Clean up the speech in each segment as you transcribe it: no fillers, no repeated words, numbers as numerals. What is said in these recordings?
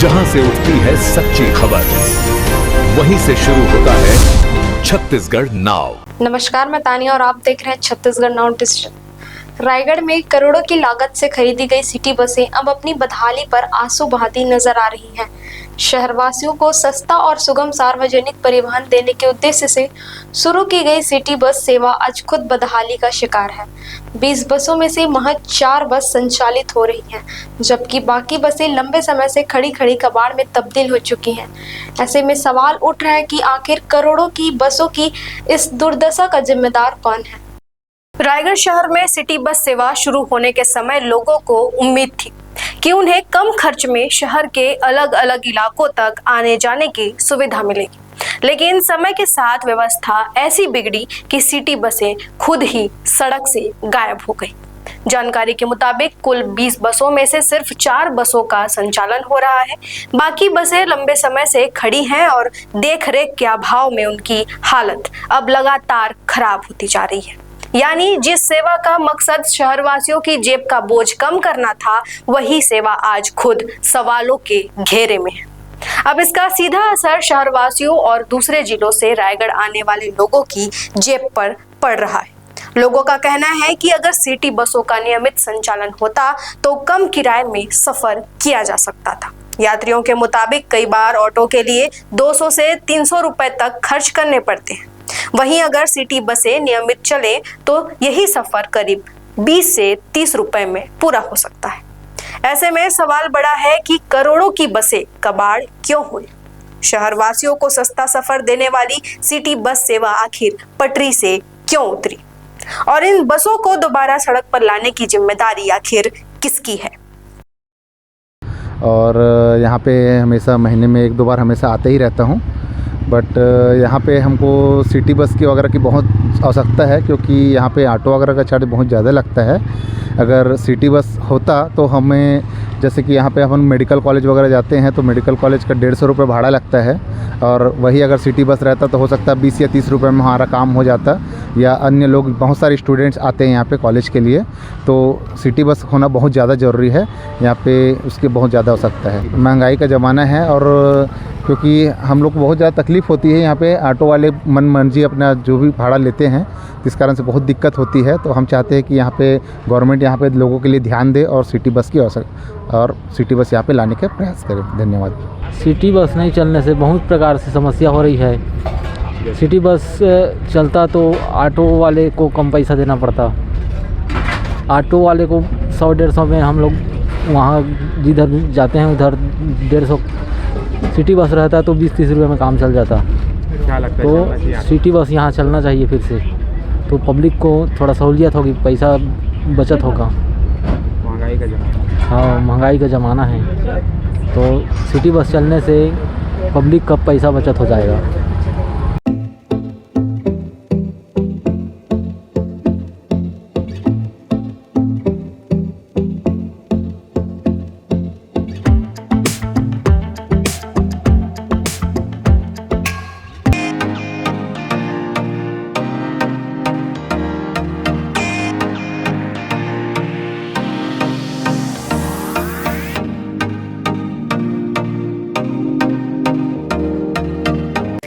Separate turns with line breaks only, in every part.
जहां से उठती है सच्ची खबर, वहीं से शुरू होता है छत्तीसगढ़ नाउ।
नमस्कार, मैं तानिया और आप देख रहे हैं छत्तीसगढ़ नाउ डिजिटल। रायगढ़ में करोड़ों की लागत से खरीदी गई सिटी बसें अब अपनी बदहाली पर आंसू बहाती नजर आ रही हैं। शहरवासियों को सस्ता और सुगम सार्वजनिक परिवहन देने के उद्देश्य से शुरू की गई सिटी बस सेवा आज खुद बदहाली का शिकार है। 20 बसों में से महज 4 बस संचालित हो रही हैं, जबकि बाकी बसें लंबे समय से खड़ी खड़ी कबाड़ में तब्दील हो चुकी हैं। ऐसे में सवाल उठ रहा है कि आखिर करोड़ों की बसों की इस दुर्दशा का जिम्मेदार कौन है। रायगढ़ शहर में सिटी बस सेवा शुरू होने के समय लोगों को उम्मीद थी कि उन्हें कम खर्च में शहर के अलग अलग इलाकों तक आने जाने की सुविधा मिलेगी, लेकिन समय के साथ व्यवस्था ऐसी बिगड़ी कि सिटी बसें खुद ही सड़क से गायब हो गई। जानकारी के मुताबिक कुल 20 बसों में से सिर्फ 4 बसों का संचालन हो रहा है। बाकी बसें लंबे समय से खड़ी हैं और देखरेख के अभाव में उनकी हालत अब लगातार खराब होती जा रही है। यानी जिस सेवा का मकसद शहरवासियों की जेब का बोझ कम करना था, वही सेवा आज खुद सवालों के घेरे में है। अब इसका सीधा असर शहरवासियों और दूसरे जिलों से रायगढ़ आने वाले लोगों की जेब पर पड़ रहा है। लोगों का कहना है कि अगर सिटी बसों का नियमित संचालन होता तो कम किराए में सफर किया जा सकता था। यात्रियों के मुताबिक कई बार ऑटो के लिए 200 से 300 रुपए तक खर्च करने पड़ते हैं। वहीं अगर सिटी बसें नियमित चले तो यही सफर करीब 20 से 30 रुपए में पूरा हो सकता है। ऐसे में सवाल बड़ा है कि करोड़ों की बसें कबाड़ क्यों हुई? शहरवासियों को सस्ता सफर देने वाली सिटी बस सेवा आखिर पटरी से क्यों उतरी? और इन बसों को दोबारा सड़क पर लाने की जिम्मेदारी आखिर किसकी है?
और यहाँ पे हमेशा महीने में 1-2 बार हमेशा आते ही रहता हूँ, बट यहाँ पे हमको सिटी बस की वगैरह की बहुत आवश्यकता है, क्योंकि यहाँ पे ऑटो वगैरह का चार्ज बहुत ज़्यादा लगता है। अगर सिटी बस होता तो हमें, जैसे कि यहाँ पे हम मेडिकल कॉलेज वगैरह जाते हैं तो मेडिकल कॉलेज का 150 रुपये भाड़ा लगता है, और वही अगर सिटी बस रहता तो हो सकता है 20 या 30 रुपये में हमारा काम हो जाता। या अन्य लोग, बहुत सारे स्टूडेंट्स आते हैं यहाँ पे कॉलेज के लिए, तो सिटी बस होना बहुत ज़्यादा ज़रूरी है। यहाँ पे उसकी बहुत ज़्यादा आवश्यकता है। महंगाई का ज़माना है, और क्योंकि हम लोग को बहुत ज़्यादा तकलीफ़ होती है। यहाँ पे ऑटो वाले मन मर्जी अपना जो भी भाड़ा लेते हैं, इस कारण से बहुत दिक्कत होती है। तो हम चाहते हैं कि यहाँ पे गवर्नमेंट यहाँ पे लोगों के लिए ध्यान दे और सिटी बस की और सिटी बस यहाँ पे लाने के प्रयास करें। धन्यवाद।
सिटी बस नहीं चलने से बहुत प्रकार से समस्या हो रही है। सिटी बस चलता तो ऑटो वाले को कम पैसा देना पड़ता। ऑटो वाले को 100-150 में हम लोग वहाँ जिधर जाते हैं उधर 150। सिटी बस रहता तो 20-30 रुपये में काम चल जाता।
क्या लगता है?
तो सिटी बस यहाँ चलना चाहिए फिर से, तो पब्लिक को थोड़ा सहूलियत होगी, पैसा बचत होगा।
महंगाई का ज़माना।
हाँ, महंगाई का ज़माना है, तो सिटी बस चलने से पब्लिक का पैसा बचत हो जाएगा।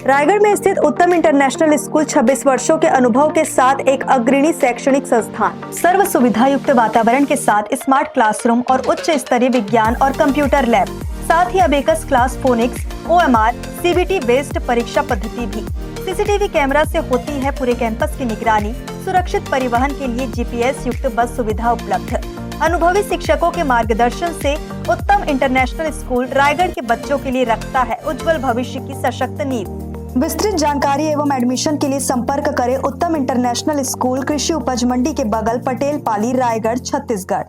रायगढ़ में स्थित उत्तम इंटरनेशनल स्कूल 26 वर्षों के अनुभव के साथ एक अग्रणी शैक्षणिक संस्थान। सर्व सुविधा युक्त वातावरण के साथ स्मार्ट क्लासरूम और उच्च स्तरीय विज्ञान और कंप्यूटर लैब, साथ ही abacus class, phonics, OMR, CBT based परीक्षा पद्धति भी। CCTV कैमरा से होती है पूरे कैंपस की निगरानी। सुरक्षित परिवहन के लिए GPS युक्त बस सुविधा उपलब्ध। अनुभवी शिक्षकों के मार्गदर्शन से उत्तम इंटरनेशनल स्कूल रायगढ़ के बच्चों के लिए रखता है उज्जवल भविष्य की सशक्त नींव। विस्तृत जानकारी एवं एडमिशन के लिए संपर्क करें उत्तम इंटरनेशनल स्कूल, कृषि उपज मंडी के बगल, पटेल पाली, रायगढ़, छत्तीसगढ़।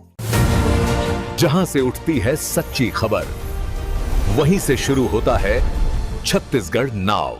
जहां से उठती है सच्ची खबर, वहीं से शुरू होता है छत्तीसगढ़ नाउ।